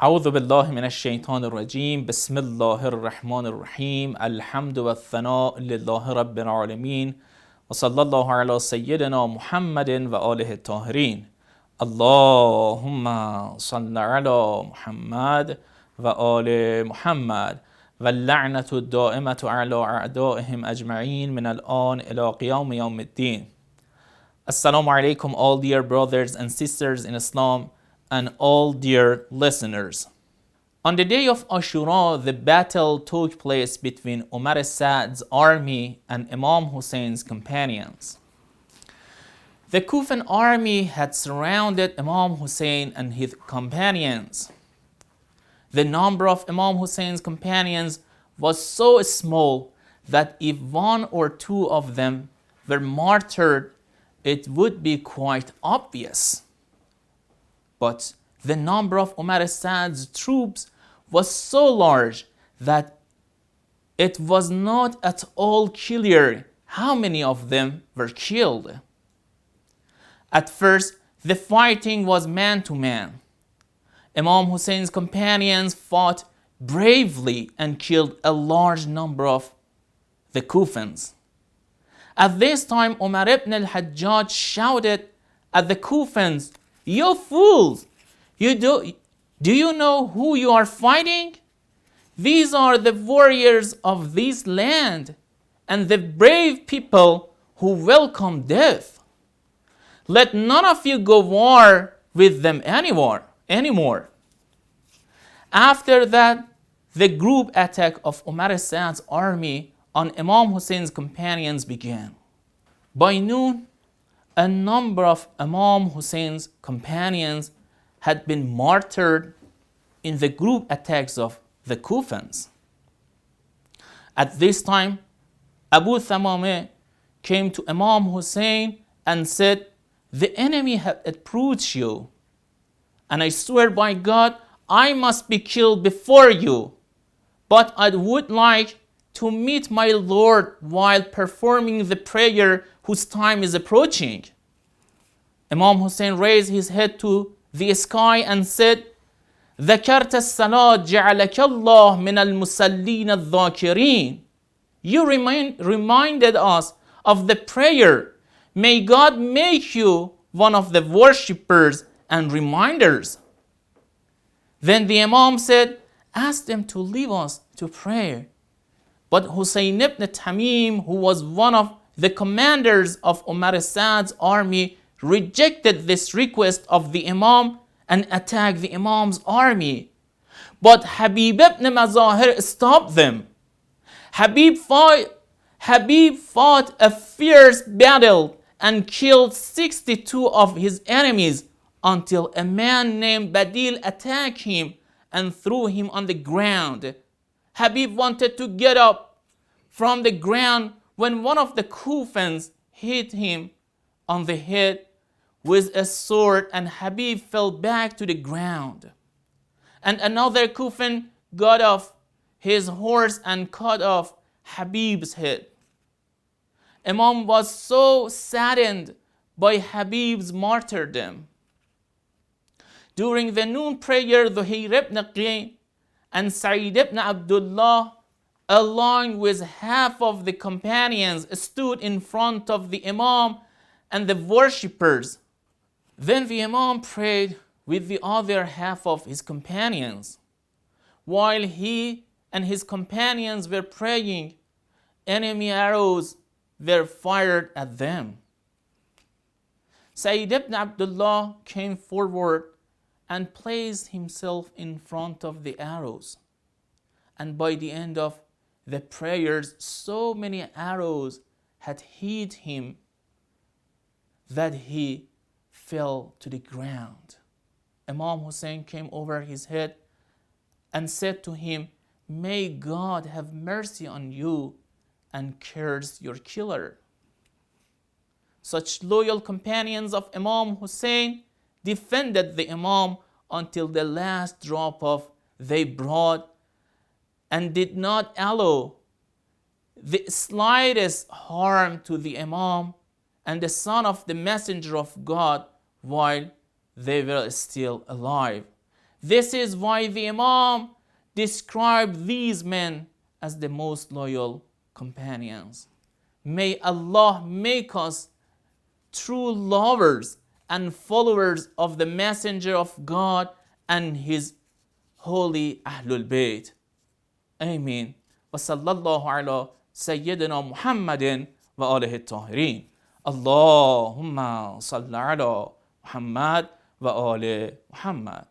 أعوذ بالله من الشيطان الرجيم بسم الله الرحمن الرحيم الحمد والثناء لله رب العالمين وصلى الله على سيدنا محمد وآله الطاهرين اللهم صل على محمد وآل محمد واللعنة الدائمة على أعدائهم أجمعين من الآن إلى قيام يوم الدين. Assalamu alaikum, all dear brothers and sisters in Islam and all dear listeners. On the day of Ashura, the battle took place between Umar Sa'd's army and Imam Hussein's companions. The Kufan army had surrounded Imam Hussein and his companions. The number of Imam Hussein's companions was so small that if one or two of them were martyred, it would be quite obvious. But the number of Umar Sa'd's troops was so large that it was not at all clear how many of them were killed. At first, the fighting was man to man. Imam Hussein's companions fought bravely and killed a large number of the Kufans. At this time, Umar ibn al-Hajjaj shouted at the Kufans, "You fools! Do you know who you are fighting? These are the warriors of this land and the brave people who welcome death. Let none of you go war with them anymore." After that, the group attack of Umar Sa'd's army on Imam Hussein's companions began. By noon, a number of Imam Hussein's companions had been martyred in the group attacks of the Kufans. At this time, Abu Thamameh came to Imam Hussein and said, "The enemy have approached you, and I swear by God, I must be killed before you, but I would like to meet my Lord while performing the prayer whose time is approaching." Imam Hussein raised his head to the sky and said, "ذكرت الصلاة جعلك الله من المصلين الذاكرين." You reminded us of the prayer. May God make you one of the worshippers and reminders. Then the Imam said, "Ask them to leave us to pray." But Hussein ibn Tamim, who was one of the commanders of Umar Sa'd's army, rejected this request of the Imam and attacked the Imam's army. But Habib ibn Mazahir stopped them. Habib fought a fierce battle and killed 62 of his enemies until a man named Badil attacked him and threw him on the ground. Habib wanted to get up from the ground when one of the Kufans hit him on the head with a sword, and Habib fell back to the ground. And another Kufan got off his horse and cut off Habib's head. Imam was so saddened by Habib's martyrdom. During the noon prayer, Zuhair ibn Qi and Sa'id ibn Abdullah, along with half of the companions, stood in front of the Imam and the worshippers. Then the Imam prayed with the other half of his companions. While he and his companions were praying, enemy arrows were fired at them. Sa'id ibn Abdullah came forward and placed himself in front of the arrows. And by the end of the prayers, so many arrows had hit him that he fell to the ground. Imam Hussein came over his head and said to him, "May God have mercy on you and curse your killer." Such loyal companions of Imam Hussein defended the Imam until the last drop of their blood and did not allow the slightest harm to the Imam and the son of the Messenger of God while they were still alive. This is why the Imam described these men as the most loyal companions. May Allah make us true lovers and followers of the Messenger of God and his holy Ahlul Bayt. Amen. وصلى الله على سيدنا محمد وآله الطاهرين. اللهم صل على محمد وآل محمد.